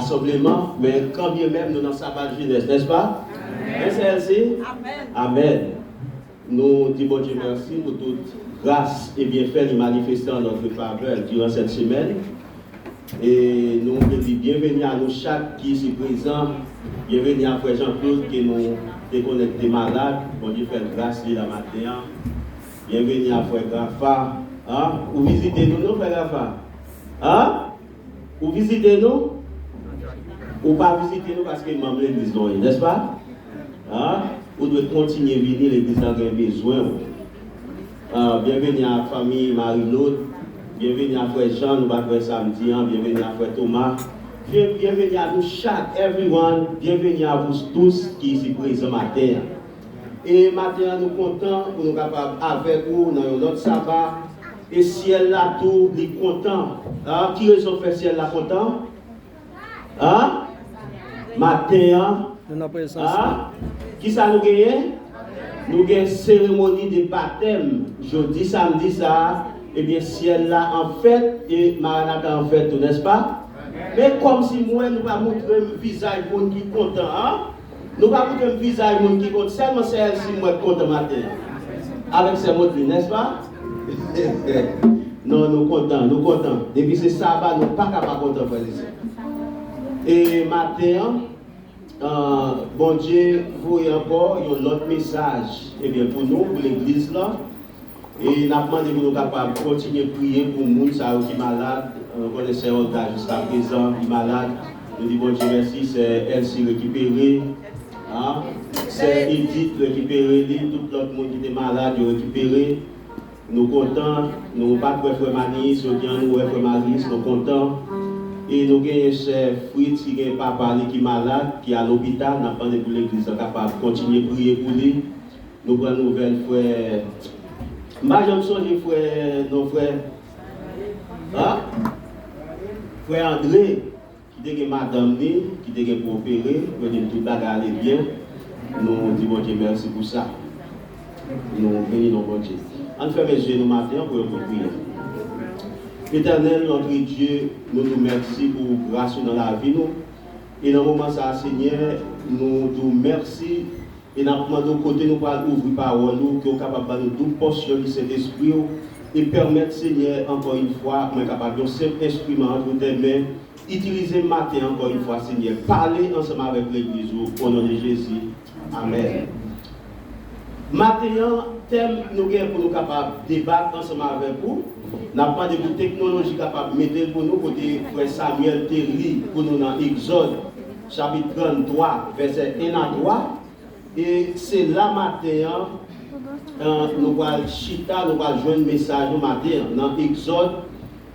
rassemblement, mais quand bien même nous dans sa base jeunesse, n'est-ce pas? Amen. C'est ainsi? Amen. Amen. Nous disons bon Dieu merci pour toute grâce et bienfait manifesté en notre faveur durant cette semaine. Et nous disons bienvenue à nous chaque qui est ici présent. Bienvenue à Frère Jean-Claude qui nous déconnecté malade. Bon Dieu fait grâce la matin. Bienvenue à Frère Grafa. Hein? Vous visitez nous, Frère Grafa? Hein? Vous visitez nous? Ou pas visiter nous parce que nous avons l'église, n'est-ce pas? Hein? Vous devez continuer à venir, l'église a besoin. Bienvenue à la famille Marie-Laude. Bienvenue à Frère Jean, nous allons faire samedi. Bienvenue à Frère Thomas. Bienvenue à nous chaque, everyone. Bienvenue à vous tous qui sont présents matin. Et matin, nous sommes contents pour nous capables avec vous dans notre sabbat. Et ciel là tout, il est content. Hein? Qui raison fait ciel là content? Hein? Matin, hein? Qui ça nous gagne? Nous avons une cérémonie de baptême. Jeudi, samedi, ça. Eh bien, ciel là en fait, et Maranatha en fait, n'est-ce pas? Mais comme si moi, nous ne pas montrer un visage pour qui est content. Hein? Nous ne pas montrer un visage pour qui est content. Seulement c'est si moi content matin. Avec ces mots, n'est-ce pas? Non, nous contents, nous contents. Depuis ce sabbat, nous ne sommes pas capables de contents, frères et sœurs. Et matin, bon Dieu, vous voyez encore, il y a un autre message. Eh bien, pour nous, pour l'église là. Et nous avons demandé pour nous capables de continuer à prier pour les gens qui sont malades. Nous connaissons Olga jusqu'à présent, qui est malade. Nous disons bon Dieu merci, c'est Elsie récupérée. Hein? C'est Edith récupérée, tout l'autre monde qui était malade, récupéré. Nous sommes contents, nous n'avons pas de frère Manis, nous avons frère Maris, nous sommes contents. Et nous avons un chef Fritz qui est papa qui est malade, qui est à l'hôpital. Nous avons demandé pour l'église capable de continuer à prier pour lui. Nous prenons une nouvelle frère. Je me souviens frère, nos frères. Hein? Frère André, qui était madame, qui était pour opérer, pour dire tout aller bien. Nous disons bon Dieu merci pour ça. Nous bénissons bon Dieu. On fait mes yeux nous matin pour prier. Éternel, notre Dieu, nous nous remercions pour grâce dans la vie. Et dans le moment ça, Seigneur, nous nous remercions. Et dans le côté, nous pouvons ouvrir parole, nous sommes capables de nous donner portion de cet esprit et permettre, Seigneur, encore une fois, nous sommes capables de simple instrument entre tes mains, utiliser le matin encore une fois, Seigneur, parler ensemble avec l'Église au nom de Jésus. Amen. Maintenant, thème nous avons pour nous capables de débattre ensemble avec vous. Nous n'avons pas de technologie capable de mettre pour nous, côté frère Samuel Terry, pour nous dans Exode, chapitre 33, verset 1 à 3. Et c'est là matin, nous allons chita, nous allons jouer un message au matin dans Exode,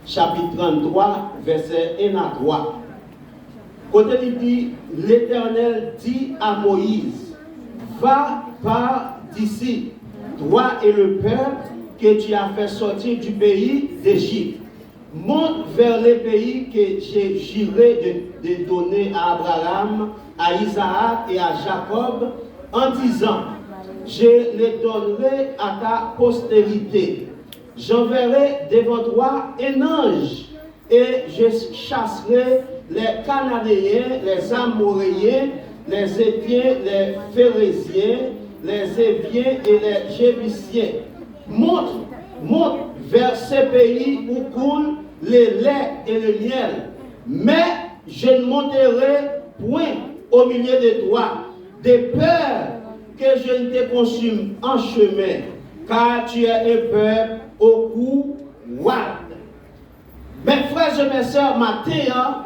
chapitre 33, verset 1 à 3. Côté il dit, l'Éternel dit à Moïse, va par d'ici, toi et le peuple que tu as fait sortir du pays d'Égypte. Monte vers les pays que j'ai juré de donner à Abraham, à Isaac et à Jacob, en disant, je les donnerai à ta postérité. J'enverrai devant toi un ange et je chasserai les Cananéens, les Amoréens, les Héthiens, les Phérésiens, les Éviens et les Jébusiens. Monte vers ces pays où coulent les laits et le miel. Mais je ne monterai point au milieu de toi, de peur que je ne te consume en chemin, car tu es un peuple au cou ouad. Mes frères et mes sœurs, matin,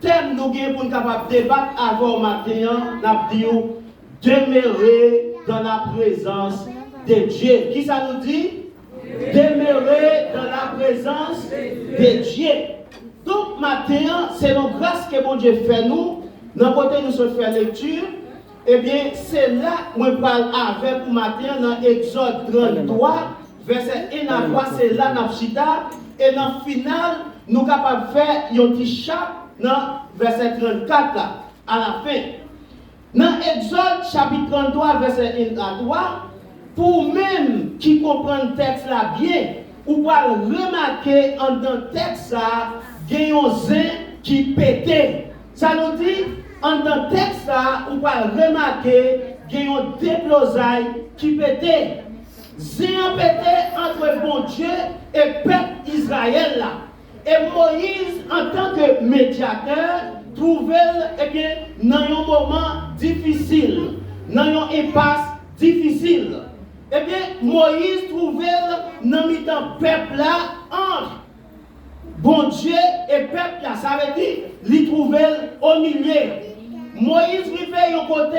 thème nous gagnons pour nous capables de débattre avant matin, nous disons demeurer dans la présence de Dieu. Qui ça nous dit? Demeurer dans la présence de Dieu. Donc matin, c'est nos grâces que mon Dieu fait nous. Dans côté nous sommes fait lecture. Eh bien, c'est là où on parle avec pour matin dans Exode 33, verset 1 à 3, c'est là dans Chita. Et dans le final, nous sommes capables de faire un petit chat dans verset 34 là, à la fin. Dans Exode chapitre 33, verset 1 à 3, pour même qui comprend le texte là bien, ou pouvez remarquer en dans le texte là, il y a un zin qui pétait. Ça nous dit, en dans le texte, on va remarquer qu'il y a un déplosaille qui pétait. Zéan pétait entre bon Dieu et peuple Israël là. Et Moïse, en tant que médiateur, trouvait, eh bien, dans un moment difficile, dans une impasse difficile. Eh bien, Moïse trouvait dans le peuple là entre bon Dieu et peuple là. Ça veut dire, il trouvait au milieu. Moïse vivait au côté,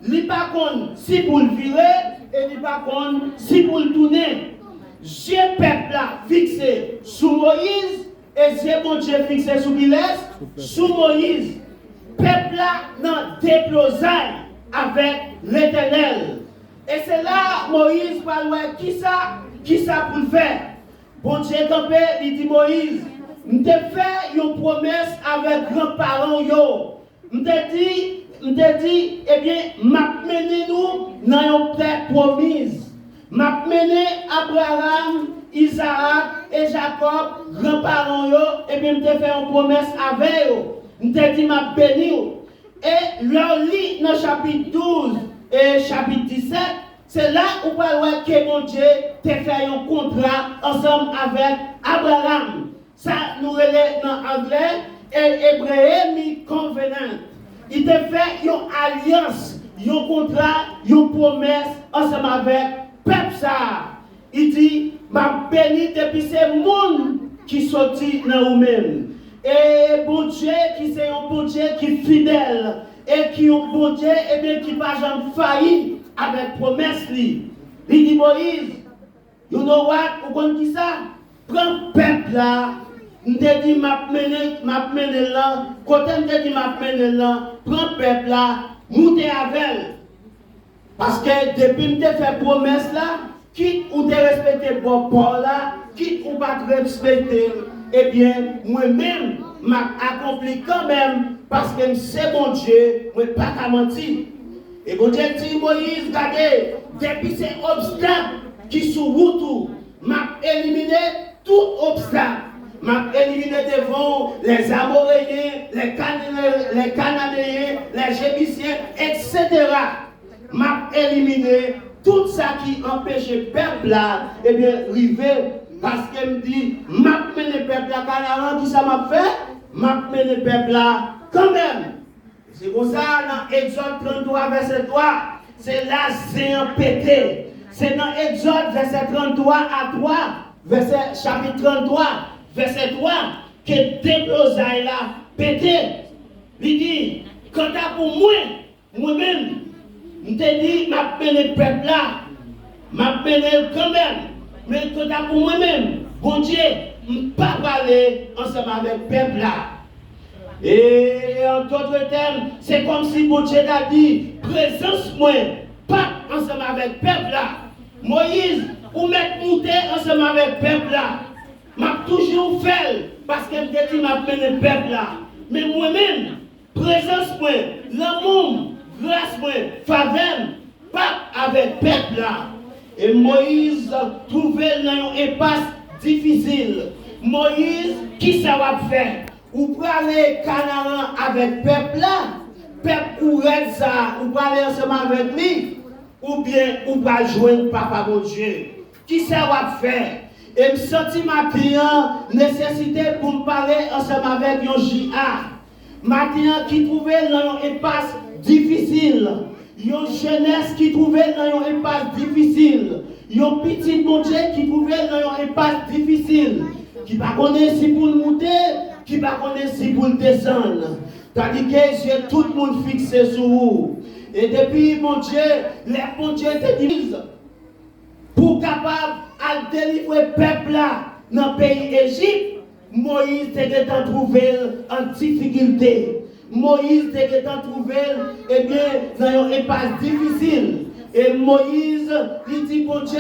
il pas contre si pour le virer et il pas contre si pour le tourner. Dieu peuple là fixé sous Moïse et Dieu bon Dieu fixé sous qui laisse sous Moïse. Peuple là dans déplosaille avec l'Éternel. Et c'est là Moïse parle qui ça pour le faire. Bon Dieu campé, il dit Moïse, nous t'ai fait une promesse avec grands-parents yo. Nous t'ai dit, eh bien, m'a mené nous dans une terre promise. M'a mené Abraham, Isaac et Jacob, grands-parents yo, et bien, nous t'ai fait une promesse avec eux. Nous t'ai dit, m'a béni. Et leur lit dans chapitre 12 et chapitre 17, c'est là où on voit que mon Dieu t'a fait un contrat ensemble avec Abraham. Ça nous relève dans l'anglais et Hébreu covenant. Il t'a fait une alliance, un contrat, une promesse ensemble avec peuple ça. Il dit, m'a béni depuis ces mondes qui sortit dans vous-même. Et bon Dieu qui c'est un bon Dieu qui est fidèle et qui est un bon Dieu et bien qui va jamais faillir avec promesse li. Il dit Moïse, you know what, vous connaissez qui ça? Prends peuple là, m'te dit m'a mené là, côté m'te dit m'a mené là, prends peuple là, montez avec. Parce que depuis m'te fait promesse là, quitte ou te respecter bon port là, quitte ou pas te respecter, eh bien, moi-même, m'a accompli quand même, parce que c'est mon Dieu, moi pas qu'à mentir. Et bon Dieu dit, Moïse, regardez, depuis ces obstacles qui sont route, m'a éliminé tout obstacle. M'a éliminé devant les Amoréens, les Cananéens, les Jébusiens, etc. M'a éliminé tout ça qui empêchait le peuple là, eh bien, river. Parce qu'elle me dit, m'a mené le peuple là, Canaan, qui ça m'a fait? M'a mené le peuple là, quand même. C'est pour ça, dans Exode 33, verset 3, c'est là, c'est un pété. C'est dans Exode, verset 33 à 3, chapitre 33, verset 3, que déplosaille là, pété. Il dit, quand t'as pour moi-même, je te dis, m'a mené le peuple là, m'a mené quand même. Mais quand t'as pour moi-même, bon Dieu, je ne peux pas parler ensemble avec le peuple là. Et en d'autres termes, c'est comme si bon Dieu t'a dit, présence moi, pas ensemble avec le peuple là. Moïse, ou mettre monter ensemble avec le peuple là. M'a toujours fait, parce qu'elle me dit, m'a mené le peuple là. Mais moi-même, présence moi, l'amour, grâce moi, faveur, pas avec le peuple là. Et Moïse trouvait dans une impasse difficile. Moïse, qui ça va faire? Ou pour aller Canaan avec le peuple là, peuple ou ça, ou pour aller ensemble avec lui, ou bien ou pas joindre Papa mon Dieu. Qui ça va faire? Et me senti ma client nécessité pour me parler ensemble avec un JA. Ma client qui trouvait dans une impasse difficile. Yon jeunesse qui trouvait dans une impasse difficile. Yon petit bon Dieu qui trouvait dans une impasse difficile. Qui ne connaît pas si pour le monter, qui ne connaît pas si pour le descendre. Tandis que j'ai tout le monde fixé sur vous. Et depuis mon Dieu, les bon Dieu te disent pour capable de délivrer le peuple là dans le pays Égypte, Moïse était trouvé en difficulté. Moïse était trouvé, eh bien, dans une impasse difficile. Et Moïse, il dit, bon Dieu,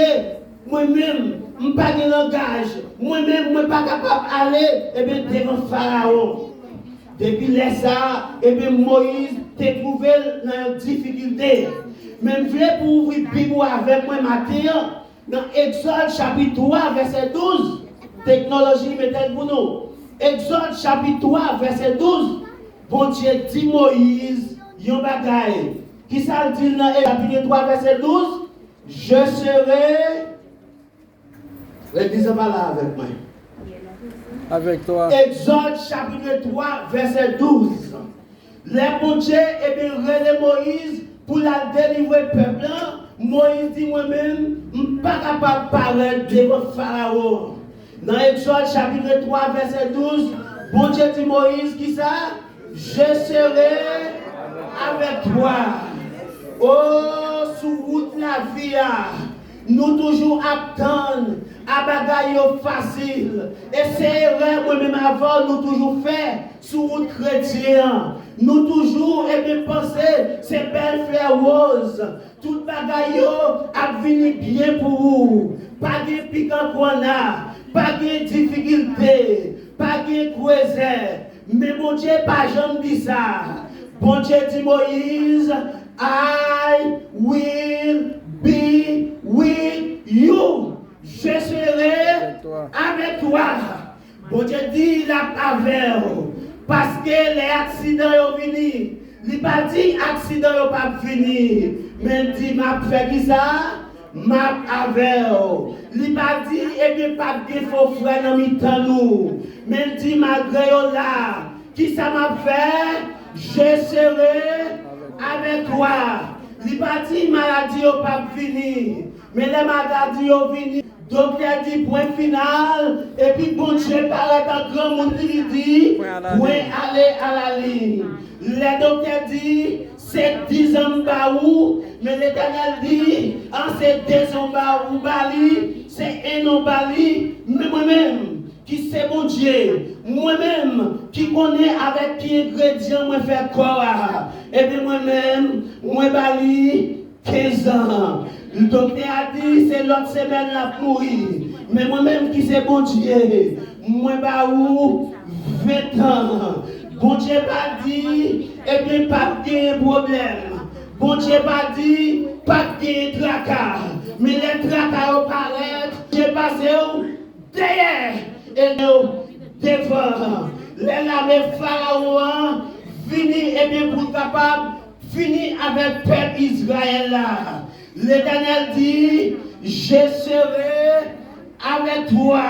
moi-même, je n'ai pas de langage. Moi-même, je ne suis pas capable d'aller, eh bien, devant Pharaon. Depuis ça, eh bien, Moïse s'est trouvé dans une difficulté. Même je voulais pour ouvrir la Bible avec moi matin, dans Exode chapitre 3, verset 12. Technologie, mettez pour nous. Exode chapitre 3, verset 12. bon Dieu dit Moïse, yon bagaille. Qui ça le dit dans chapitre 3, verset 12? Je serai. L'église va là avec moi. Avec toi. Exode chapitre 3, verset 12. Les bon Dieu, et bien, relais Moïse pour la délivrer le peuple. Moïse dit moi-même, je ne suis pas capable de parler devant Pharaon. Dans Exode chapitre 3, verset 12, bon Dieu dit Moïse, qui ça? Je serai avec toi. Oh, sous route la vie, nous toujours attendons à bagaille facile. Et c'est erreur moi-même avant, nous toujours fait sous route chrétien. Nous toujours aimons penser, c'est belle fleur rose. Tout bagaille a venu bien pour vous. Pas de piquant qu'on a, pas de difficulté, pas de croisette. Mais mon Dieu, pas jamais dit ça. Bon Dieu dit Moïse, I will be with you. Je serai avec toi. Bon Dieu dit la avec. Parce que les accidents sont venus. Il n'a pas dit accident sont pas venus. Mais il dit m'a fait qui ça? M'a avec. Il n'a pas dit et bien pas de faux frères dans mi-temps nous. Mais il dit malgré là. Qui ça m'a fait? Je serai avec toi. Il n'a pas dit maladie n'est pas finie. Mais les maladies sont venues. Donc il a dit point final. Et puis bon Dieu paraît en grand monde qui dit point aller à la ligne. Les docteurs disent c'est 10 ans baou. Mais l'Éternel dit en c'est 2 ans baou bali. C'est 1 an bali. Mais moi-même. Qui c'est bon Dieu, moi-même qui connais avec qui ingrédient moi faire corps, et bien moi-même, moi bali 15 ans. Le docteur a dit c'est l'autre semaine la mourir. Mais moi-même qui c'est bon Dieu, moi baou 20 ans. Bon Dieu pas dit, et bien pas de problème. Bon Dieu pas dit, pas de tracas. Mais les tracas apparaissent, Dieu passe derrière. Et nous, devant les lames Pharaon, fini et bien pour capable, fini avec le peuple Israël là. L'Éternel dit, je serai avec toi.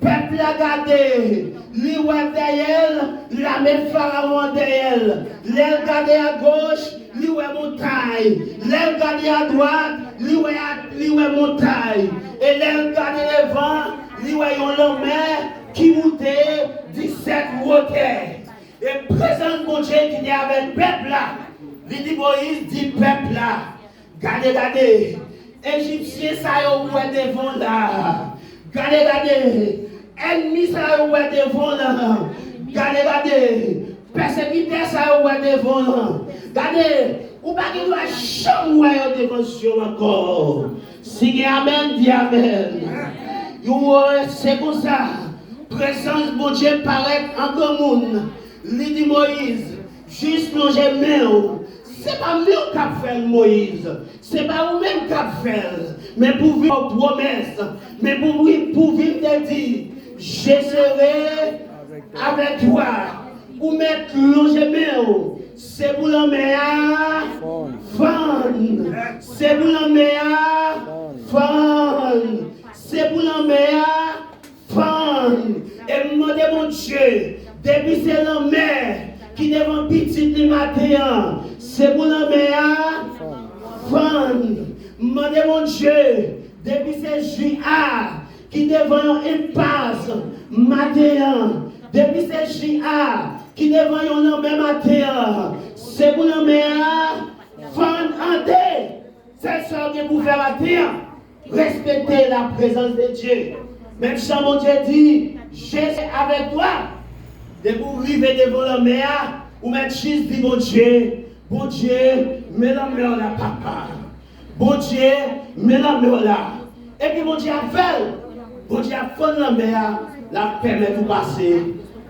Peuple a gardé, lui derrière, l'armée Pharaon derrière. L'aile gardé à gauche, lui montagne. L'aile gardé à droite, lui montagne. Et l'aile gardé devant, lui voyons l'homme qui montait 17 roquets. Et présent mon Dieu qui est avec le peuple là. Il dit Moïse, dit peuple là. Regardez. Égyptiens, ça y est devant là. Regardez. Ennemis, ça y est devant là. Regardez. Persécuteurs, ça y est devant là. Regardez. Ou pas qu'il doit changer devant Dieu encore. Si amen, dis amen. C'est comme ça. Présence de Dieu paraît en grand monde. Il dit Moïse, juste plonger main. C'est pas mieux qu'a fait Moïse. C'est pas vous-même qu'a fait. Mais pour vivre promesse. Mais pour vivre te dire, je serai avec toi. Ou mettre plonger main. C'est pour la mer. C'est pour la mer. C'est pour la mer. Et demandez mon Dieu, depuis c'est la mer qui devant petit du matin, c'est pour la mer. Demandez mon Dieu, depuis c'est juillet qui devant une passe matin, depuis c'est juillet qui devant un même matin, c'est pour la mer. C'est ça que vous faites matin. Respectez la présence de Dieu. Même si mon Dieu dit, je suis avec toi. De vous arriver devant la mer, ou mettre juste dit, bon Dieu, mets la mer là, papa. Bon Dieu, mets la mer là. Et puis mon Dieu a fait. Bon Dieu a fait la mer, la permet de passer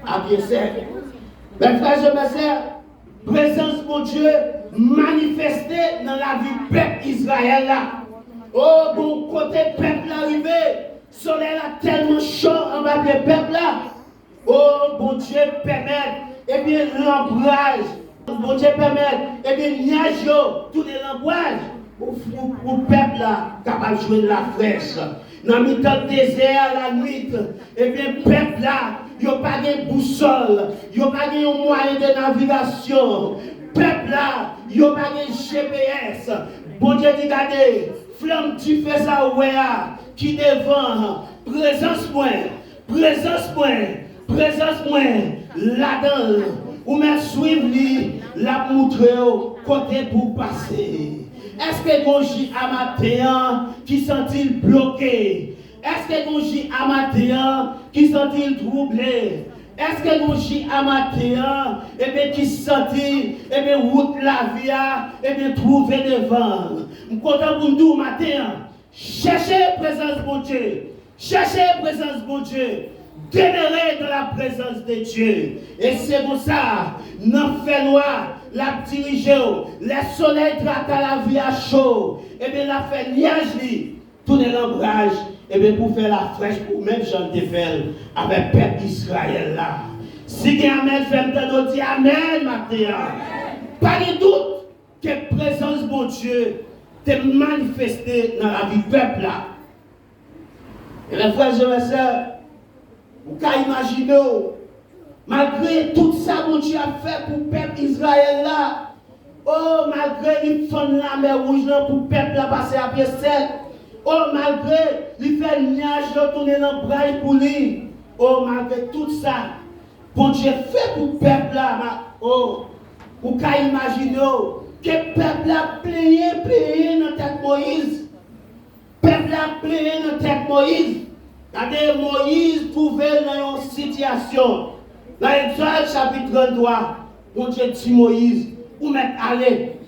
à bien sec. Mes frères et mes sœurs, présence mon Dieu manifestée dans la vie du peuple Israël là. Oh, bon côté peuple arrivé, soleil a tellement chaud en bas du peuple là. Oh, bon Dieu permet et bien l'ombrage, bon Dieu permet, et bien nuage, tourner l'ombrage, pour le peuple là, capable de jouer de la fraîche. Dans le temps désert, la nuit, et bien peuple là, il n'y a pas de boussole, il n'y a pas de moyen de navigation. Peuple là, il n'y a pas de GPS. Bon Dieu dit, regardez, flamme tu fais ça, ouais, qui devant, présence moi, là-dedans, ou même suivre la montrer côté pour passer. Est-ce que mon J amateur qui sont-ils bloqués? Est-ce que mon J amateur qui sont-ils troublés? Est-ce que mon J amateur qui sont-ils route la vie et trouver devant? Je content pour nous matin. Cherchez présence de Dieu. Cherchez présence de Dieu. Demeurez dans la présence de Dieu. Et c'est pour ça, nous faisons la diriger, le soleil traque la vie à chaud, et bien la fait nuage, tourner l'ombrage, et bien pour faire la fraîche, pour même Jean de faire avec le peuple d'Israël là. Si il y a Amen, fait me dire Amen, matin. Pas de doute que la présence de mon Dieu t'est manifestée dans la vie du peuple là. Et les frères et sœurs, vous pouvez imaginer, malgré tout ça, mon Dieu a fait pour le peuple d'Israël là. Oh, malgré il fait la mer rouge là pour le peuple là passer à pied sec. Oh, malgré il fait le nuage tourner dans le bras pour lui. Oh, malgré tout ça, bon Dieu fait pour le peuple là. Oh, vous pouvez imaginer que le peuple a plié dans la tête de Moïse. Le peuple a plié dans la tête de Moïse. Regardez, Moïse trouvait dans une situation. Dans Exode chapitre 33, bon Dieu dit Moïse, où m'être allé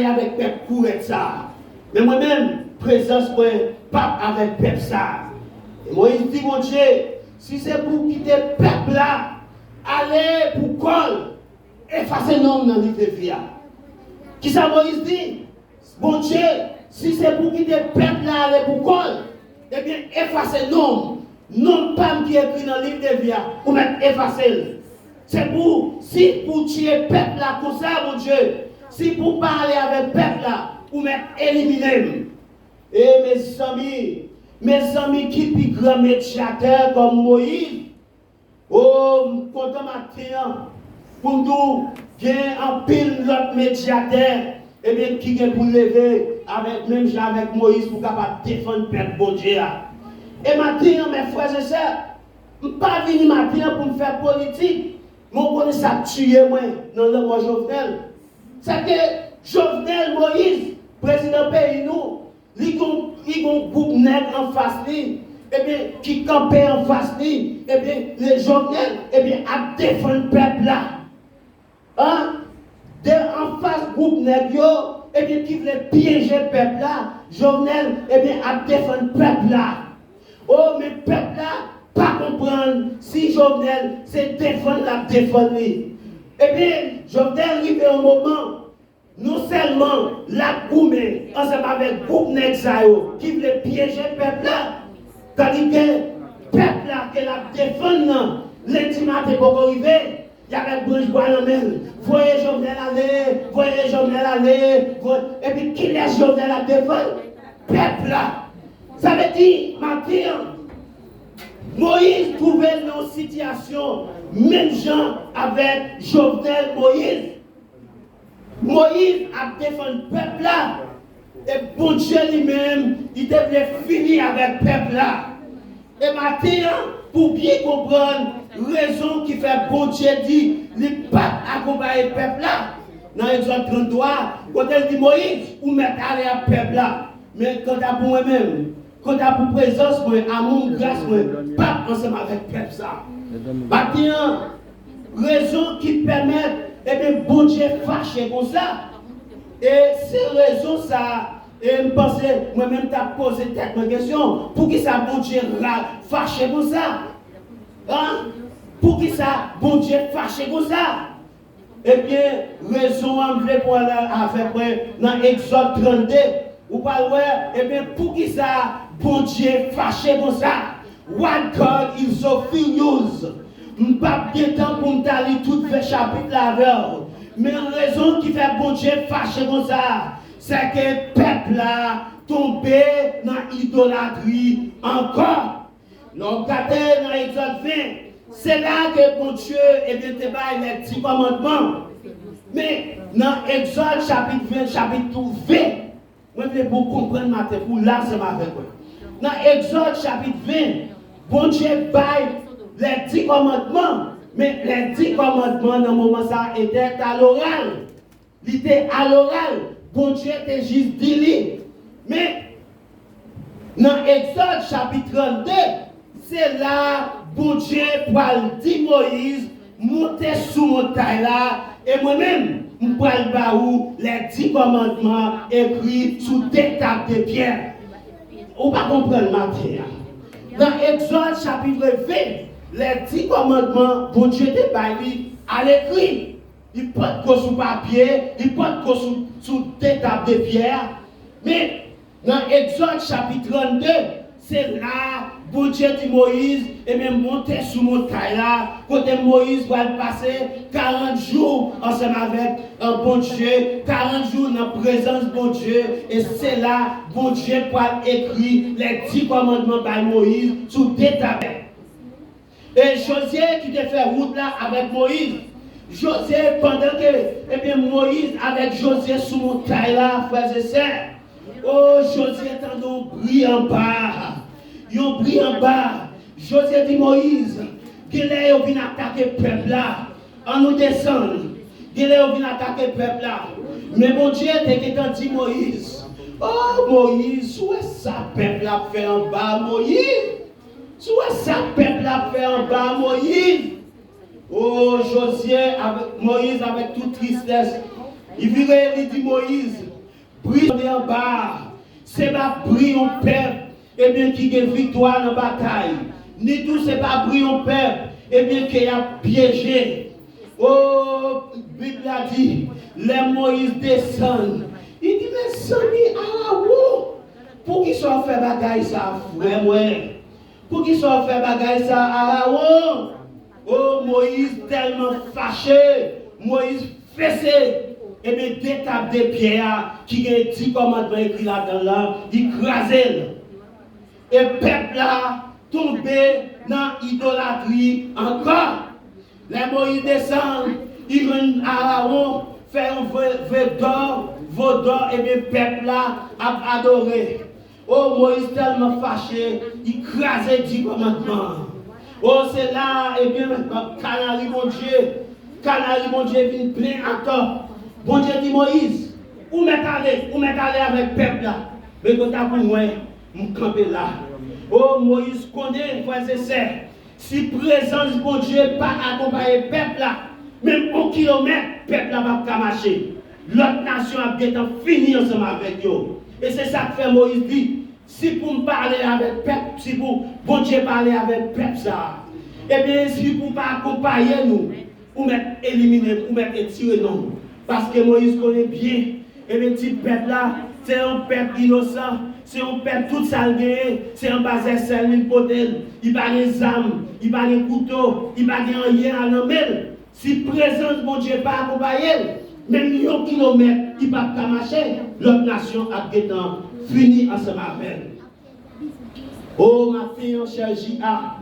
avec le peuple pour être ça. Mais moi-même, présence, moi, pas avec le peuple ça. Et Moïse dit, mon Dieu, si c'est pour quitter le peuple là, allez pour col, effacer l'homme dans l'île de vie. Qui ça Moïse dit? Bon Dieu, si c'est pour quitter le peuple là, allez pour col, eh bien, effacer l'homme. Non pas qui est écrit dans le livre de vie, ou mettre effacer. C'est pour, si pour tuer le peuple là, comme ça, mon Dieu, si pour parler avec le peuple là, ou mettre éliminer. Et mes amis qui puis grand médiateur comme Moïse, oh, content matin, pour nous, il y a un pile l'autre médiateur, et bien qui est pour lever, avec même avec Moïse, pour capable défendre le peuple, bon Dieu. Et maintenant, mes frères et sœurs, je ne suis pas venu maintenant pour me faire politique. Mais on connaît ça tuer moi dans le mot Jovenel. C'est que Jovenel Moïse, président pays nous, il y a un groupe nègre en face, et bien, qui campait en face, et bien, les Jovenel, et bien, à défendre le peuple là. Hein? En face groupe nègre, et bien, qui voulait piéger le peuple là, Jovenel, et bien, à défendre le peuple là. Oh, mais le peuple là, pas comprendre si Jovenel, c'est défendre la défendre. Eh bien, Jovenel arrive au moment, non seulement la goumé, ensemble avec le groupe Nexayo, qui voulait piéger le peuple là, tandis que le peuple là, qui la défendre, l'intimité pour arriver, il y avait le branche bois dans la main. Voyez Jovenel aller, et puis qui laisse Jovenel la défendre? Peuple là. Ça veut dire, maintenant, Moïse trouvait dans une situation, même gens avec Jovenel Moïse. Moïse a défendu le peuple là. Et bon Dieu lui-même, il devait finir avec le peuple là. Et maintenant, pour bien comprendre, raison qui fait bon Dieu dit, il n'est pas accompagné le peuple là. Dans l'exemple 33, quand elle dit Moïse, ou mettre aller à peuple là. Mais quand à pour moi-même, quand à pour présence, moi, amour, grâce, moi, pas ensemble avec le peuple ça. Maintenant, raison qui permet, eh bien, bon Dieu fâché comme ça. Et ces raisons, ça, et je pensais, moi-même, tu as posé cette question, pour qui ça, bon Dieu fâché comme ça? Hein? Pour qui ça, bon Dieu fâché comme ça? Eh bien, raison, on veut pour aller avec dans Exode 32, ou pas, eh bien, pour qui ça, bon Dieu fâché comme ça? What God is so furious? je n'ai pas de temps pour me lire tout le chapitre là. Mais la raison qui fait bon Dieu fâché comme ça, c'est que le peuple là tombé dans l'idolâtrie encore. Nous regardons dans l'Exode 20, c'est là que bon Dieu est bien les 10 commandements. Mais dans Exode chapitre 20, chapitre 20, moi je veux vous comprendre matin, pour là c'est ma avec moi. Dans Exode chapitre 20, bon Dieu baille les 10 commandements. Mais les 10 commandements, dans le moment ça, étaient à l'oral. Il était à l'oral. Bon Dieu était juste dit. Mais, dans Exode chapitre 32, c'est là, bon Dieu, pour dire Moïse, monter sous montagne là, et moi-même, je vais baou les 10 commandements écrits sous des tables de pierre. On va comprendre matin. Dans Exode chapitre 20, les 10 commandements, bon Dieu te baille à l'écrit. Il peut être sous papier, il peut être sous des tables de pierre. Mais dans Exode chapitre 32, c'est là, bon Dieu dit Moïse, et même monter sous montagne là, côté Moïse va passer 40 jours ensemble avec un bon Dieu, 40 jours dans la présence de bon Dieu, et c'est là, bon Dieu va écrire les 10 commandements par Moïse sous des tables. Et Josué qui te fait route là avec Moïse. Josué, pendant que Moïse avec Josué sous montagne là, frères et sœurs. Oh, Josué est en brille en bas. Ils ont brille en bas. Josué dit Moïse, qu'il est venu attaquer le peuple là. On nous descend. Qu'il est venu attaquer le peuple là. Mais mon Dieu, t'es qui t'a dit Moïse. Oh, Moïse, où est-ce que ça peuple là fait en bas, Moïse? Soit ça peuple a fait en bas Moïse. Oh Josué avec Moïse avec toute tristesse. Il dit Moïse, brille en bas. C'est pas brille en peuple, et bien qui a victoire dans la bataille. Ni tout c'est pas brille en peuple, et bien qui a piégé. Oh, Bible a dit, les Moïse descendent. Il dit, mais Sani, ah où? Pour qu'ils soient fait bagaille ça, frère, ouais. Pour qu'ils soient fait bagaille ça à Aaron. Oh, Moïse tellement fâché, Moïse fessé, et bien des tables de pierre qui ont 10 commandements écrits là-dedans, là, il crasait. Et le peuple là tombé dans l'idolâtrie encore. Les Moïse descendent, ils viennent à Aaron faire un veau d'or, et bien le peuple là a adoré. Oh, Moïse tellement fâché, il crasait 10 commandements. Oh, c'est là, et bien, Canari, mon Dieu, vient plein à tort. Bon Dieu dit Moïse, où m'est allé avec le peuple là? Mais quand t'as pour moi, je me camper là. Oh, Moïse connaît, frères et sœurs, si présence bon Dieu pas accompagner le peuple là, même au kilomètre, le peuple là va pas marcher. L'autre nation a bien fini ensemble avec eux. Et c'est ça que fait Moïse dit, si pour me parler avec le peuple, si pour bon Dieu parler avec le peuple ça, et bien si pour ne pas accompagner nous, ou mettre éliminer, ou mettre tirer nous. Parce que Moïse connaît bien, et bien petit peuple là, c'est un peuple innocent, c'est un peuple tout salgué, c'est un basé sel, une potel, il n'a pas des armes, il n'a pas des couteaux, il n'a pas de rien à l'emmêler. Si présence mon Dieu pas accompagné, même 1 kilomètre, il ne va pas marcher. L'autre nation a fini ensemble avec. Oh, ma fille, cher J.A.,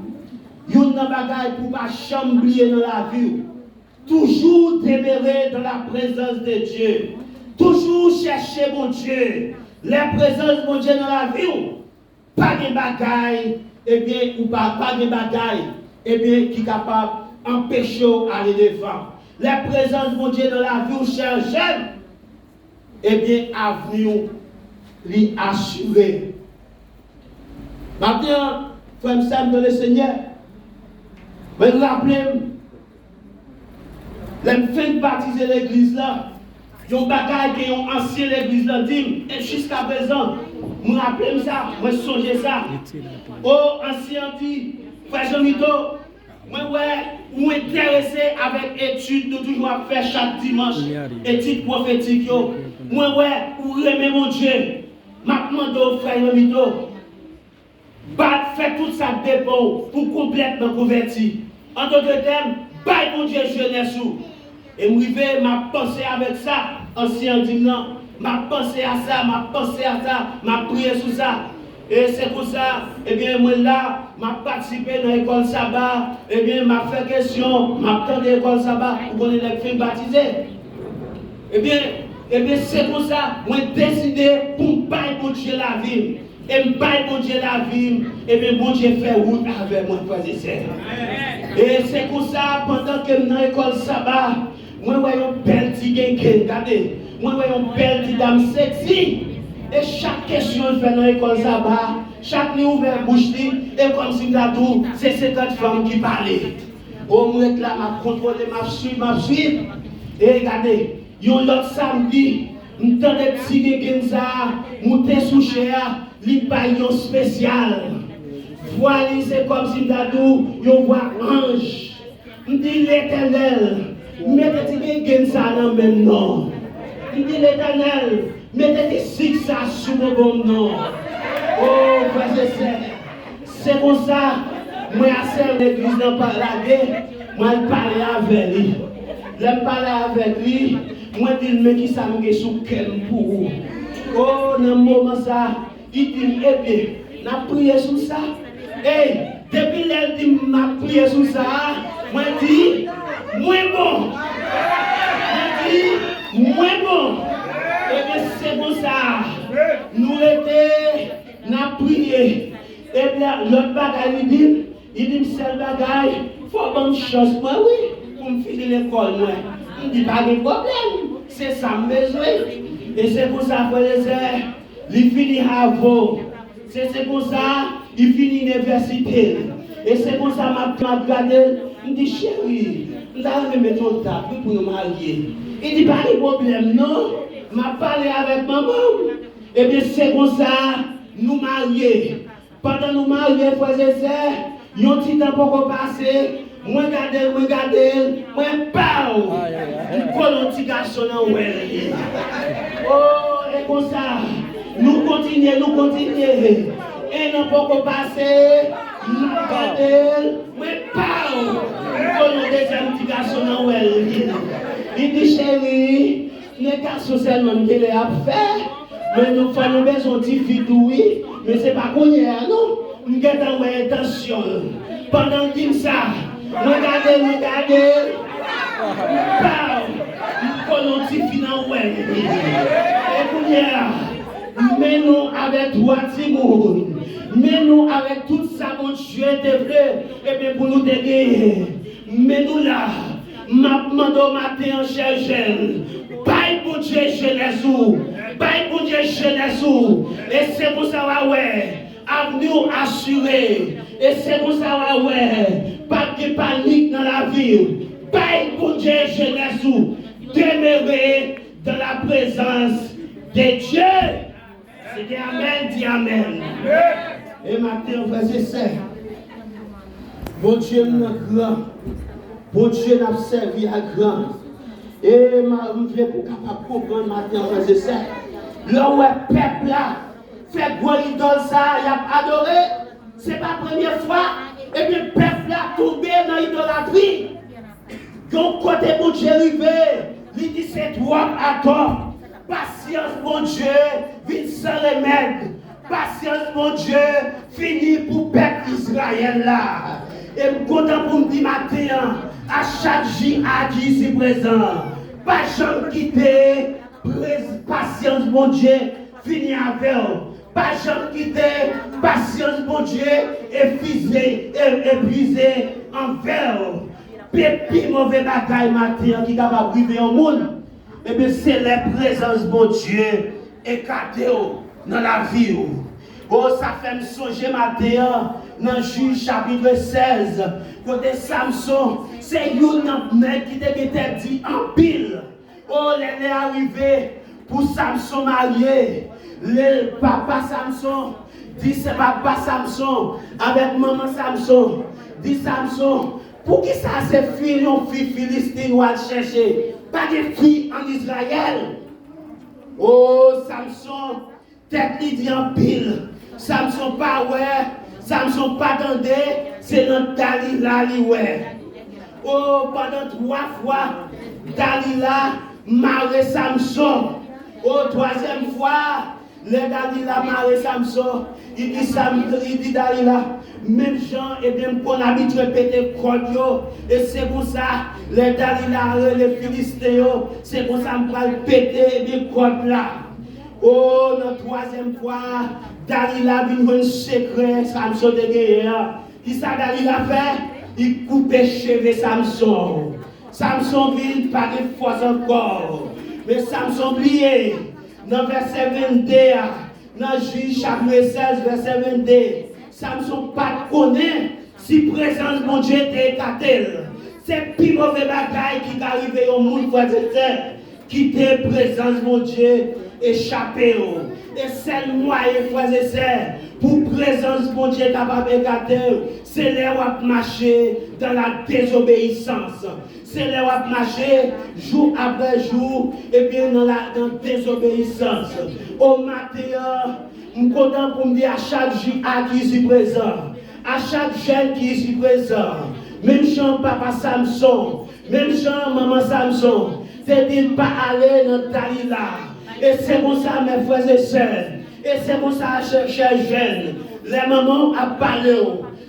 il y a une bagaille pour ne pas chambrer dans la vie. Toujours demeurer dans la présence de Dieu. Toujours chercher mon Dieu. La présence de mon Dieu dans la vie. Pas de bagaille, et bien, ou pas de bagaille, et bien, qui est capable d'empêcher d'aller devant. La présence de mon Dieu dans la vie, cher jeune, eh bien, avenir, lui assurer. Maintenant, frère Sam de le Seigneur, je me rappelle, les fins de baptiser l'église là, ils ont bagaille qui ont ancien l'église là, dit, et jusqu'à présent, je me rappelle ça, je me songe ça. Oh, ancien dit, frère Jean-Mito, moi intéressé avec études, nous toujours à faire chaque dimanche, études prophétiques. Moi, ou aimer mon Dieu, m'a demandé au frère Jean-Mito, faites tout ça dépôt pour complètement convertir. En d'autres termes, bye mon Dieu jeunesse. Et moi, m'a pensé avec ça, ancien dimanche, m'a pensé à ça, m'a prié sur ça. Et c'est pour ça, eh bien, moi là, m'a participé dans l'école sabbat, eh bien, m'a fait question, m'a tendu l'école sabbat pour qu'on ait les filles baptisés. Eh bien, c'est pour ça, moi décidé pour bailler mon Dieu la vie. Et me bailler mon Dieu la vie, et bien, mon Dieu fait route avec moi, frères et sœurs. Et c'est pour ça, pendant que je suis dans l'école sabbat, moi, je vois une belle petite regardez, moi, je vois une belle petite dame sexy. Et chaque question que je fais dans l'école sabbat, chaque livre ouvert bouche, et comme si c'est 50 femmes qui parlaient. Au moins, là, m'a contrôlé, m'a suivi. Et regardez, yon l'autre samedi, m'tendais petit genza, monté sous cher, li pa yon spécial. Voilà, c'est comme si m'dadou, yon voit ange. M'dit l'Éternel, mettez petit genza dans même nom. M'dit l'Éternel, mettez six ça sous mon bon nom. Oh, frère, c'est pour ça, moi, à celle de l'église, dans parler, moi, je parle avec lui. Je parle avec lui, moi, je dis, mais qui ça me sous quel pour vous? Oh, dans le moment ça, il dit, eh bien, n'a prié sur ça. Et depuis qu'elle dit, n'a prié sur ça, moi, je dis, moins bon. Moi, je dis, moins bon. Eh bien, c'est pour ça, nous étions, n'a prié. Et bien, l'autre bagaille, il dit, seul bagaille, il faut bonne chose, moi, oui, pour me filer l'école, moi. Il dit, pas de problème, c'est ça, mes besoin. Et c'est pour ça, frère, il finit à vous. C'est pour ça, il finit l'université. Et c'est pour ça, m'a regardé, il dit, chérie, nous allons mettre ton table pour nous marier. Il dit, pas de problème, non, m'a parlé avec maman. Et bien, c'est pour ça, nous marier. Pendant nous marier, frères et sœurs, yon petit temps pour passer, moi regardez, moi parle. Il colle un petit garçon dans ouais. Oh, et comme ça, nous continuons. Et non pour passer, nous regardez, moi parle. Il colle un deuxième petit garçon dans ouais. Il dit, chérie, les garçons seulement qui les a fait. Mais nous faisons besoin de filles, oui, mais ce n'est pas qu'on y a, non. Nous avons intention. Pendant qu'il ça, regardez, parle, nous faisons des filles dans le et qu'on y a, mais nous avec toi, Timon, mais nous avec tout ça, mon Dieu, te vrai, et bien pour nous dégager, mais nous là, ma demande matin en cherche. Bye pour Dieu jeunesse ou. Bye pour Dieu jeunesse ou. Et c'est pour ça ouais. Avenir assuré. Et c'est pour ça ouais. Pas de panique dans la vie. Bye pour Dieu jeunesse ou. Demeurer dans la présence de Dieu. C'est dit amen, dit amen. Et maintenant, frères et sœurs, bon Dieu nous grand. Bon Dieu nous servi à grand. Et je viens pour capable comprendre maintenant, frères et sœurs. Là où le peuple là, fait gros idole ça, il a adoré, c'est pas la première fois. Et puis le peuple là tombé dans l'idolâtrie. Donc côté bon Dieu arrivé, il dit c'est toi à toi. Patience mon Dieu, vite sans remède. Patience mon Dieu, fini pour le peuple Israël là. Et je suis content pour me dire matin, à chaque jour ici présent, pas jamais quitter, patience mon Dieu, fini avec vous. Pas jamais quitter, patience mon Dieu, épuisé envers vous. Pépi mauvais bataille matin qui est capable de vivre au monde, et bien c'est la présence mon Dieu écartée dans la vie. Oh, ça fait me songer matin dans Juge chapitre 16. Côté Samson, c'est un mec qui était dit en pile. Oh, elle est arrivé pour Samson marié. Le papa Samson dit c'est papa Samson avec maman Samson. Dit Samson, pour qui ça c'est fille, une fille philistine ou à chercher? Pas de fille en Israël. Oh, Samson, tête lui dit en pile. Samson pas ouais, Samson pas attendé, c'est notre Dalila li ouais. Oh, pendant 3 fois, Dalila marre Samson. Oh, 3e fois, le Dalila marre Samson. Il dit Dalila, même gens, et bien qu'on habite répéter contre et c'est pour ça, les Dalila, les Philistins, c'est pour ça qu'on va péter bien contre là. Oh, la 3e fois, Dalila vient un secret, Samson de guerre. Qui ça Dalila fait? Il coupe les cheveux Samson. Samson vient pas de force encore. Mais Samson oublié. Dans verset 22, dans Juge chapitre 16, verset 22, Samson pas connaît si présence mon Dieu était écarté. C'est plus mauvais bagaille qui arrive au monde, frère qui était présence mon Dieu échappé. Et c'est le moyen, frères et sœurs, pour présence mon Dieu capable d'écarter, c'est là où on marcher dans la désobéissance. C'est là où on marcher jour après jour, et bien dans la désobéissance. Au matin, je suis content pour me dire à chaque JA qui est ici présent, à chaque jeune qui est ici présent, même Jean papa Samson, même Jean maman Samson, c'est-à-dire pas aller dans Dalila. Et c'est pour ça, mes frères et sœurs, et c'est pour ça, chers jeunes, les mamans à parler,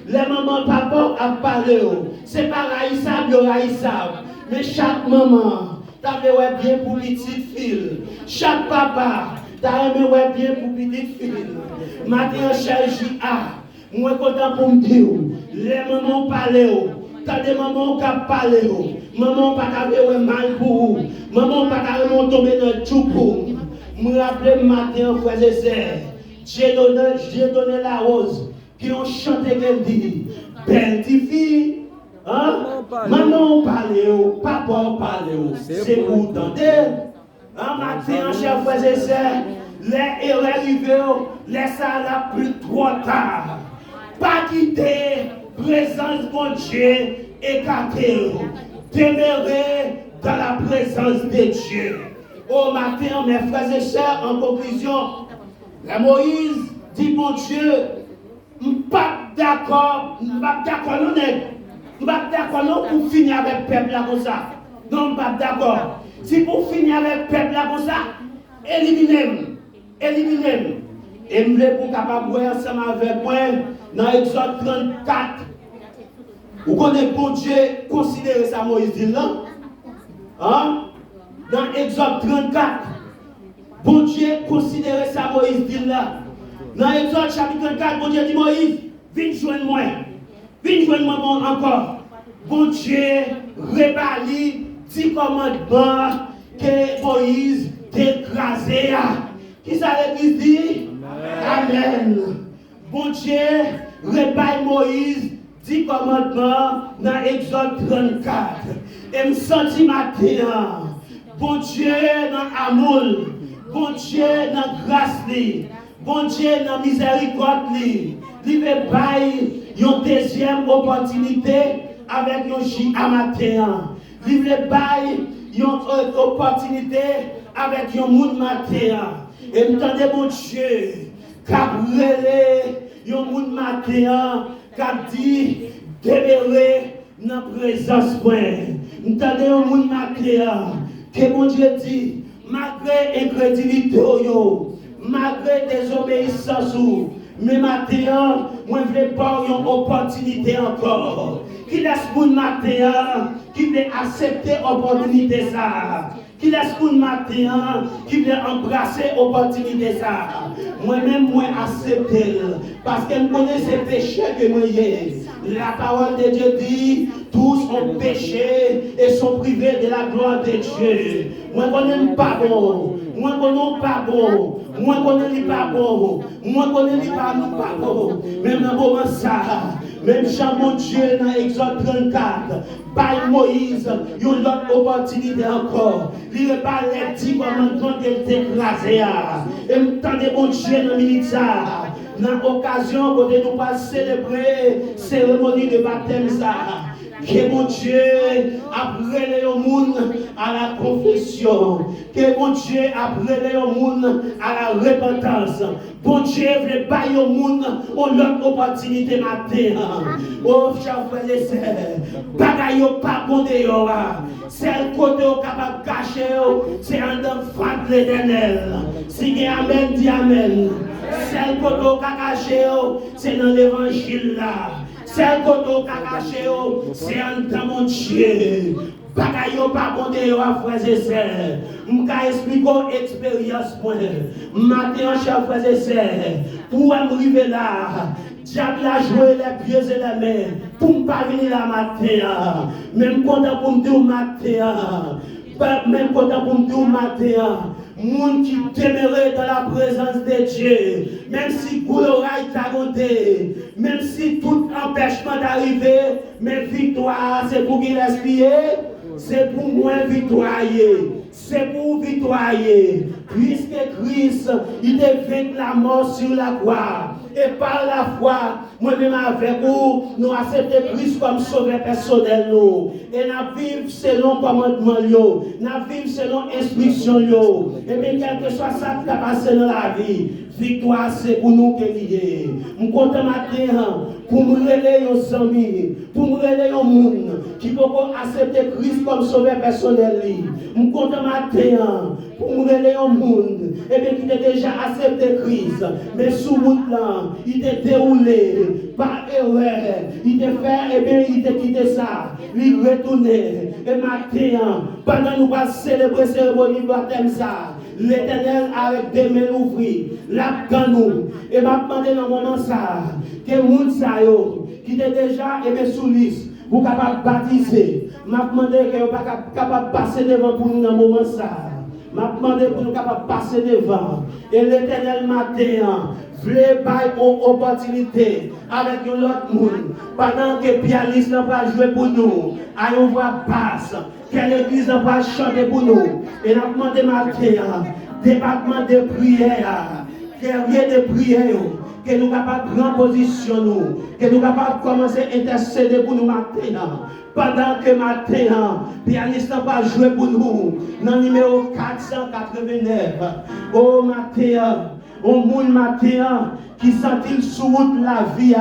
les mamans papa à parler. C'est pas Raïssa, mais chaque maman, t'avais bien pour petite fille. Chaque papa, t'avais bien pour petite fille. Maintenant, cher J.A., moi, content pour me dire, les mamans parlent. T'as des mamans qui parlent. Maman pas qu'à mal pour vous. Maman pas qu'à tomber dans le tout pour. Je me rappelle matin, frères et sœurs, j'ai donné la rose qui ont chanté qu'elle dit, belle petite fille, hein? Maman parle, papa parle, c'est pour tenter. Un matin, chers frères et sœurs, les héros arrivés, laisse la plus trop tard. Pas quitter, présence de mon Dieu, écarté. Demeurer dans la présence de Dieu. Au matin, mes frères et sœurs, en conclusion, la Moïse dit, mon Dieu, je ne suis pas d'accord, je ne suis pas d'accord, non, je ne suis pas d'accord non pour finir avec le peuple là comme ça. Non, je ne suis pas d'accord. Si pour finir avec le peuple là comme ça, éliminez-moi. Et je voulais pour capable voir ensemble avec moi dans Exode 34. Vous connaissez bon Dieu considérer ça Moïse dit là? Hein? Dans Exode 34, bon Dieu considérer ça Moïse dit là. Dans Exode chapitre 34, bon Dieu dit Moïse, viens joindre moi. Viens joindre moi encore. Bon Dieu rétablit 10 commandements que Moïse t'écrasé. Qui ça l'église dit? Amen. Bon Dieu rétablit Moïse 10 commandements dans Exode 34. Et me senti matin. Bon Dieu dans amour. Bon Dieu dans grâce. Bon Dieu dans miséricorde. Il veut bailler une deuxième opportunité avec un J.A. matin. Il veut bailler une opportunité avec un monde matin. Et me tendez mon Dieu. Cabrele, un monde matin. Qui dit, demeurer dans la présence. Nous avons un monde matin que mon Dieu dit, malgré incrédulité, malgré désobéissance, mais matin, moi je veux pas une opportunité encore. Qui laisse mon matin, qui veut accepter l'opportunité ça. Qui laisse mon matin, qui veut embrasser l'opportunité ça. Moi-même, moi accepter. Parce qu'elle connaît ces péchés que moi j'ai. La parole de Dieu dit, tous ont péché et sont privés de la gloire de Dieu. Moi, je connais pas bon. Moi, je connais pas bon. Moi, je connais pas bon. Moi, je connais pas bon. Même dans le moment ça, même Jean, mon Dieu, dans Exode 34, par Moïse, il y a une autre opportunité encore. Il n'y a pas les 10 commandements qu'elle t'écrasé. Et me tendez mon Dieu dans minute ça. Dans l'occasion, quand nous pas célébrer cérémonie de baptême ça. Que mon Dieu après les monde à la confession. Que mon Dieu après les monde à la repentance. Bon Dieu veut pas au monde on l'autre opportunité matin. Oh chers frères et sœurs, bagaille pas bon dehors. C'est le côté capable de cacher, c'est un enfant de l'Éternel. Si il y a amen, dis amen. C'est le côté caché, c'est dans l'évangile là. C'est le côté caché, c'est en mon Dieu. Bagaille pas bon dehors, frères et sœurs. M'ka expliquer expérience moi. Matin, chers frères et sœurs, pour arriver là, diable a joué les pieds et les mains pour ne pas venir là matin. Même quand pour me dire matin, même quand pour me dire matin, monde qui demeurait dans la présence de Dieu, même si Gouloraï t'a compté, même si tout empêchement d'arriver, mais victoire, c'est pour qu'il respire, c'est pour moi victorier, c'est pour victorier, puisque Christ, il dévaincu la mort sur la croix. Et par la foi, moi-même avec vous, nous acceptons Christ comme sauveur personnel. Et nous vivons selon commandement, nous vivons selon instruction. Et bien, quel que soit ça qui a passé dans la vie, victoire, c'est pour nous qui est. Je compte matin pour me relayer aux amis, pour me relayer au monde qui peut accepter Christ comme sauveur personnel. Je compte matin pour me relayer au monde et bien qui a déjà accepté Christ. Mais sous route là, il était déroulé par erreur. Il était fait, et bien il était quitté ça. Il retourné. Et matin, pendant nous va célébrer cérémonie baptême ça, l'Éternel avec des mains ouvertes, l'a dans nous. Et m'a demandé dans le moment ça, que moun sa yo, qui était déjà aimé sous liste, pour capable baptiser. M'a demandé que vous pas capable passer devant pour nous dans le moment ça. M'a demandé pour nous capables de passer devant. Et l'Éternel matin voulait pas une opportunité avec l'autre monde. Pendant que pianiste n'a pas joué pour nous, à une voix basse, que l'église n'a pas chanté pour nous. Et n'a demandé matin, département de prière, guerrier de prière, que nous capables de prendre position, que nous capables de commencer à intercéder pour nous matin. Pendant que matin, pianiste n'a pas joué pour nous, dans le numéro 489. Oh matin, au monde matin, qui sent-il sous route la vie,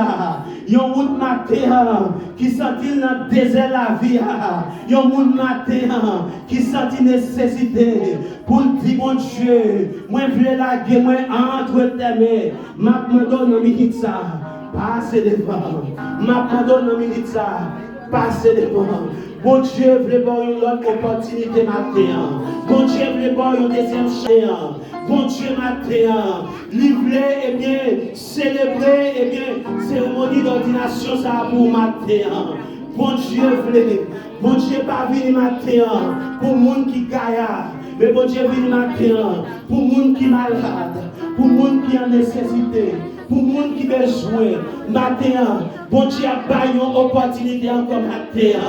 yon monde matin, qui sent-il dans le désert la vie, yon monde matin, qui sent-il nécessité pour dire bon Dieu, moi je veux la guerre, moi entre tes mains, m'a donne une minute ça, passez devant, m'a donne une minute ça. Passer devant. Bon Dieu voulait voir une autre opportunité matin. Bon Dieu voulait voir une deuxième chance. Bon Dieu matin, livrer et bien célébrer et bien cérémonie d'ordination ça pour matin. Bon Dieu voulait. Bon Dieu pas venir matin pour le monde qui gagne. Mais bon Dieu venir matin pour le monde qui est malade. Pour le monde qui est en nécessité. Pour le monde qui a besoin. Matin, bon Dieu a pas une opportunité encore matin.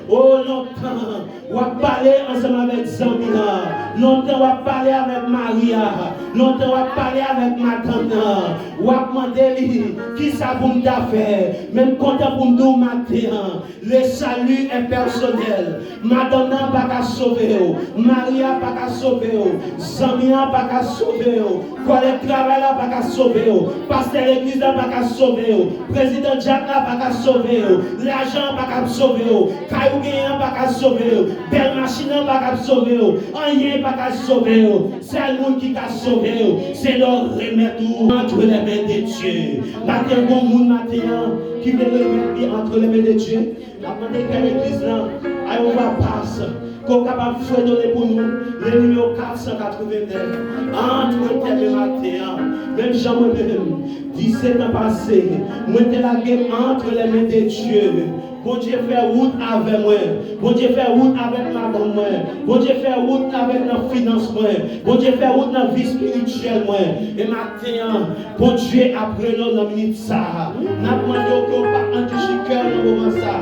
Oh, longtemps, on va parler ensemble avec Zamina. Longtemps, on va parler avec Maria. Longtemps, on va parler avec Matana. On va demander qui ça pour me faire. Même quand on pour me dire matin, le salut est personnel. Madonna n'a pas qu'à sauver. Maria n'a pas qu'à sauver. Zamina n'a pas qu'à sauver. Collègue travail n'a pas qu'à sauver. Pasteur l'église n'a pas qu'à sauver. Président Jack n'a pas qu'à sauver. L'agent n'a pas qu'à sauver. Caillou n'a pas qu'à sauver. Belle machine n'a pas qu'à sauver. Rien n'a pas qu'à sauver. C'est le monde qui a sauvé. C'est leur remettre entre les mains de Dieu. Matin, bon monde matin qui veut remettre entre les mains de Dieu. La demandé que l'église là, on va passer. Qu'on est capable de faire donner pour nous le numéro 489 entre tes matin, même Jean-Même, 17 ans passés, moi j'étais la guerre entre les mains de Dieu. Bon Dieu fait route avec moi. Bon Dieu fait route avec ma maman. Bon Dieu fait route avec nos finances. Bon Dieu fait route dans la vie spirituelle. Et maintenant, bon Dieu après nous dans minute ça. N'a demandé qu'on pas encaisser cœur dans le moment ça.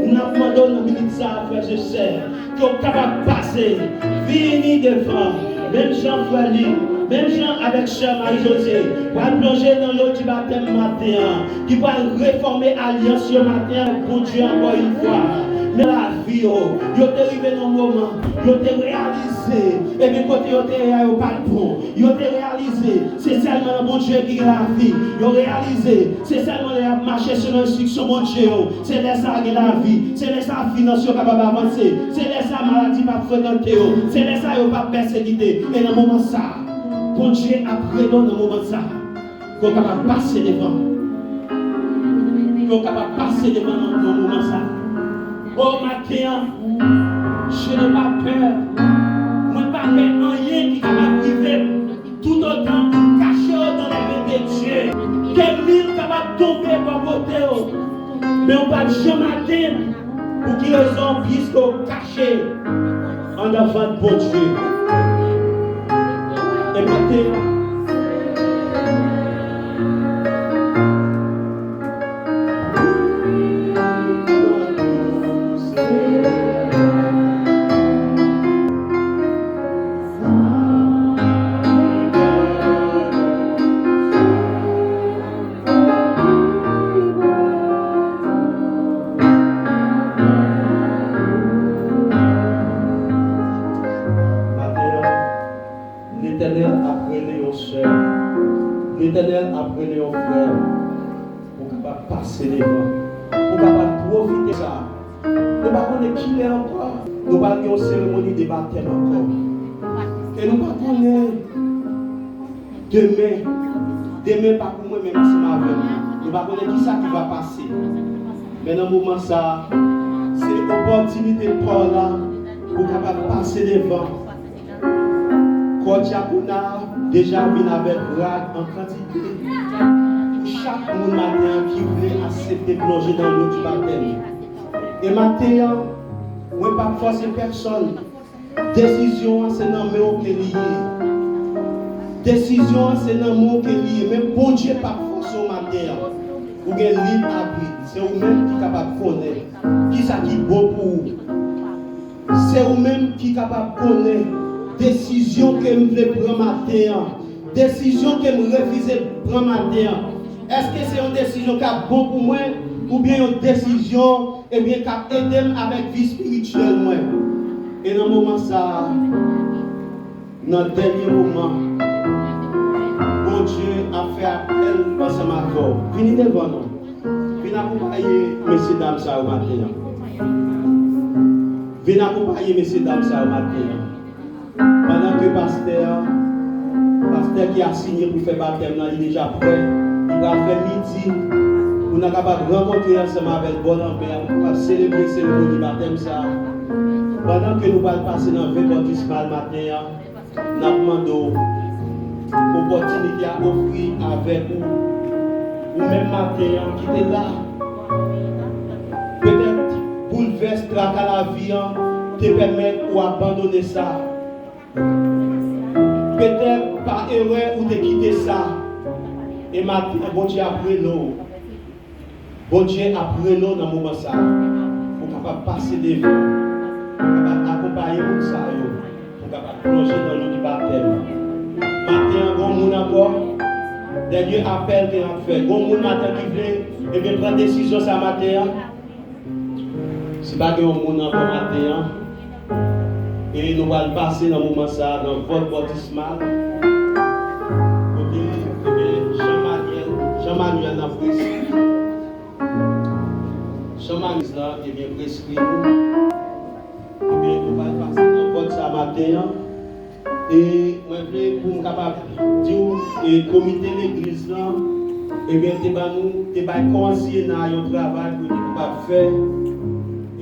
N'a demandé dans minute ça, frère, je sais. Qu'on capable de passer, venir devant. Même Jean-Frédéric, Même gens avec Sœur Marie-Josée, pour plonger dans l'eau du baptême matin, qui va réformer l'alliance ce matin pour Dieu encore une fois. Mais la vie, ils ont arrivé dans le moment, ils ont réalisé, et puis côté ils ont pas de bon, ils ont réalisé, c'est seulement le bon Dieu qui a la vie, ils ont réalisé, c'est seulement de marcher sur l'instruction bon Dieu, c'est là ça qui a la vie, c'est là ça la finance capable d'avancer, c'est là ça la maladie va fréquenter, c'est là ça ils pas persécuter, et dans le moment ça, bon Dieu après dans le moment ça, qu'on capable passer devant, qu'on capable passer devant dans le moment ça. Oh matin, je n'ai pas peur. Moi, pas peur rien qui va priver tout autant caché dans la main de Dieu. Quel mille capable tomber par côté. Mais on va jamais matin pour qu'ils raison puisque caché en avant de bon Dieu. Et matin, l'Éternel a pris aux frères pour capable passer devant, pour capable profiter de ça. Nous ne savons pas qui est encore. Nous n'avons pas une cérémonie de baptême encore. Et nous ne savons pas demain pas pour moi, mais c'est ma vie. Nous ne savons pas qui ça qui va passer. Mais dans le moment ça, c'est l'opportunité de Paul là pour capable passer devant. Quand Diakona déjà vient avec rag en quantité, chaque monde matin qui voulait accepter de plonger dans l'eau du baptême. Et matin, on ne peut pas forcer personne. Décision, c'est dans le mot qui est lié. Décision, c'est dans le mot qui est lié. Même bon Dieu pas forcer au matin. Vous avez libre arbitre. C'est vous-même qui est capable de connaître. Qui ça qui est beau pour vous. C'est vous-même qui est capable de connaître. Décision que je veux prendre matin. Décision que je refuse de prendre matin. Est-ce que c'est une décision qui est bon pour moi ou bien une décision qui aide avec vie spirituelle moi? Et dans le moment ça, dans le dernier moment, bon Dieu a fait appel ensemble avec vous. Venez devant nous. Venez accompagner messieurs dames ça au matin. Venez accompagner messieurs dames ça au matin. Pendant que le pasteur qui a signé pour faire baptême, il est déjà prêt. Il va faire midi. Pour nous capable de rencontrer ensemble avec bon ampère, pour célébrer la cérémonie du baptême. Ça. Pendant que nous allons passer dans le baptême le matin, nous demandons l'opportunité à offrir avec vous. Ou même matin, qui est là. Peut-être bouleverse à la vie, te permettre ou abandonner ça. Peut-être par erreur ou de quitter ça. Et maintenant, bon Dieu a pris l'eau. Bon Dieu a pris l'eau dans le moment ça. Pour capable passer devant. Pour capable accompagner tout ça. Pour capable plonger dans l'eau du baptême. Maintenant, bon monde encore. Dernier appel qu'il a fait. Bon monde matin qui voulait. Et bien prendre décision ça matin. C'est pas que bon monde encore matin. Et nous allons passer dans le moment ça, dans votre baptismal. Jean-Manuel n'a prescrit. Jean-Manuel est bien prescrit. Et bien, nous allons passer dans votre ça matin. Et moi, je voulais pour nous capable de dire, le comité de l'église, et bien, tu vas conseiller dans le travail que tu es capable de faire.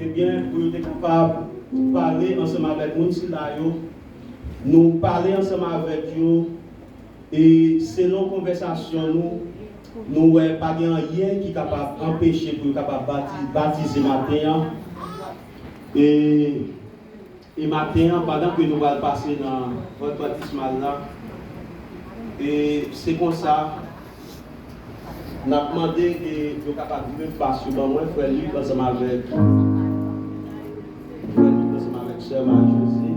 Et bien, pour être capable parler ensemble avec nous, nous parler ensemble avec vous et selon conversation nous n'avons pas rien qui est capable d'empêcher pour capable baptiser matin et matin pendant que nous allons passer dans votre baptismal là et c'est comme ça nous avons demandé que vous capable de passer dans moi frère lui ensemble avec Sœur Marie-Josée.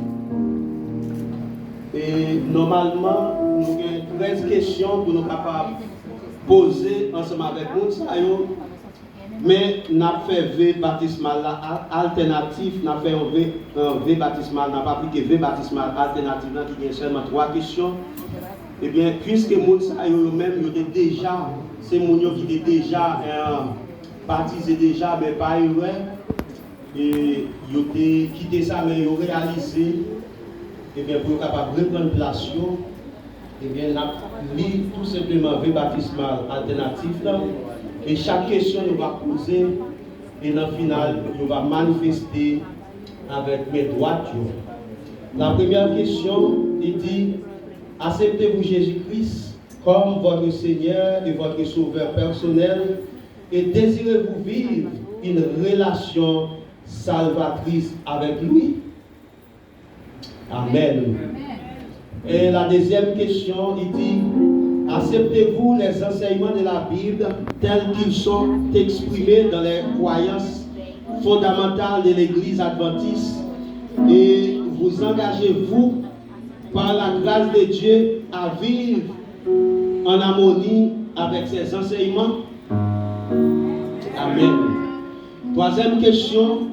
Et normalement, nous avons 13 questions pour nous capables de poser ensemble avec nous. Mais nous avons fait V baptismal alternatif, nous avons fait un V baptismal, nous avons appliqué V baptismal alternatif qui a seulement 3 questions. Eh bien, puisque nous même déjà, c'est mon qui étaient déjà baptisé déjà, mais pas vrai, et ils ont quitté ça, mais ils ont réalisé, eh bien, pour être capable de reprendre place, eh bien, nous avons lu tout simplement V baptismal alternatif là. Et chaque question nous va poser et dans le final, nous va manifester avec mes droites. La première question, il dit, acceptez-vous Jésus-Christ comme votre Seigneur et votre Sauveur personnel et désirez-vous vivre une relation salvatrice avec lui? Amen. Et la deuxième question, il dit, acceptez-vous les enseignements de la Bible tels qu'ils sont exprimés dans les croyances fondamentales de l'Église adventiste et vous engagez-vous par la grâce de Dieu à vivre en harmonie avec ses enseignements? Amen. Troisième question,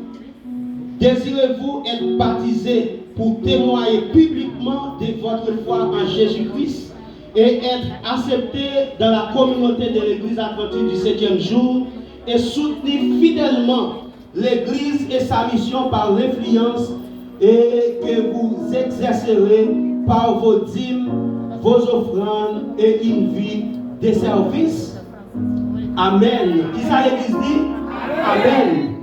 désirez-vous être baptisé pour témoigner publiquement de votre foi en Jésus-Christ et être accepté dans la communauté de l'Église adventiste du 7e jour et soutenir fidèlement l'Église et sa mission par l'influence et que vous exercerez par vos dîmes, vos offrandes et une vie de service? Amen. Qui ça l'Église dit? Amen.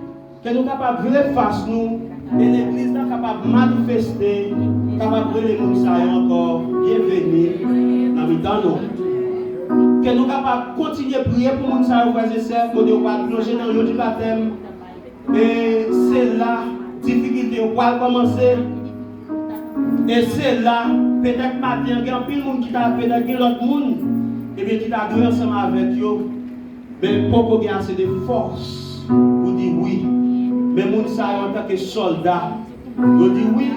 Que nous sommes capables de faire face nous et l'Église est capable de manifester, capable de les encore bienvenue dans le temps nous. Que nous sommes capables de continuer à prier pour nous, frères et sœurs, pour nous plonger dans l'eau du baptême. Et c'est là, difficulté, on va commencer. Et c'est là, peut-être matin, il y a un peu de monde qui t'a peut-être l'autre monde, et bien qui t'a joué ensemble avec eux. Mais pour qu'il y ait assez de force pour dire oui. Mais les gens en tant que soldats, ils disent oui.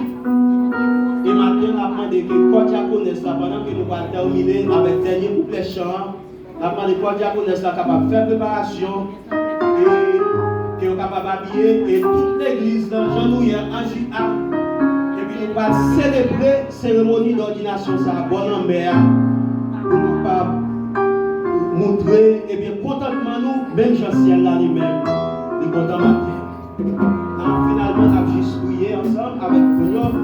Et maintenant, on a demandé que quoi diaconesse là, pendant que nous allons terminer avec le dernier couplet chant, on a demandé quoi diaconesse là capable de faire préparation et qui est capable d'habiller et toute l'église dans Jean-Nouillet en JA. Et puis nous allons célébrer la cérémonie d'ordination, ça bonne en mer, pour nous pas montrer et bien contentement nous, même Jean-Ciel là lui-même, nous content matin. Finalement, on a juste prié ensemble avec l'homme.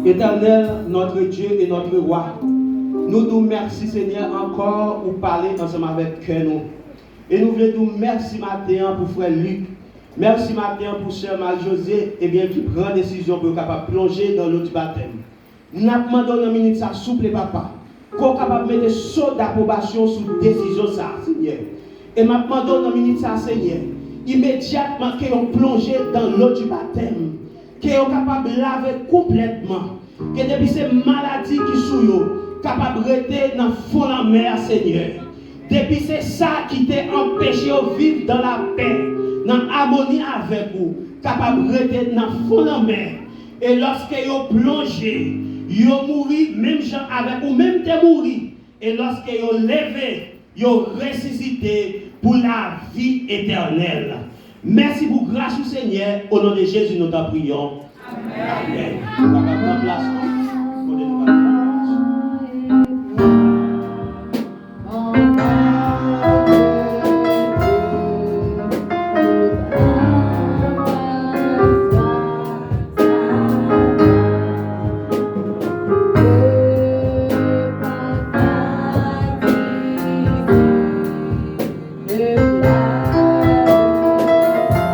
Éternel, notre Dieu et notre roi, nous nous merci Seigneur encore pour parler ensemble avec nous. Et nous voulons nous merci matin pour frère Luc. Merci matin pour sœur Marie-Josée, et bien qui prend décision pour être capable de plonger dans l'eau du baptême. Nous avons demandé une minute ça souple papa, qu'on soit capable de mettre saut d'approbation sur décision ça, Seigneur. Et nous avons demandé une minute ça, Seigneur. Immédiatement qu'ils ont plongé dans l'eau du baptême, qu'ils sont capables de laver complètement, que depuis ces maladies qui sont capables de rester dans le fond de la mer, Seigneur. Depuis c'est ça qui t'a empêché de vivre dans la paix, dans l'harmonie avec vous, capable de rester dans le fond de la mer. Et lorsqu'ils ont plongé, ils ont mouru, même gens avec vous, même t'es mouru. Et lorsqu'ils ont levé, ils ont ressuscité pour la vie éternelle. Merci pour grâce au Seigneur. Au nom de Jésus, nous t'en prions. Amen. Amen.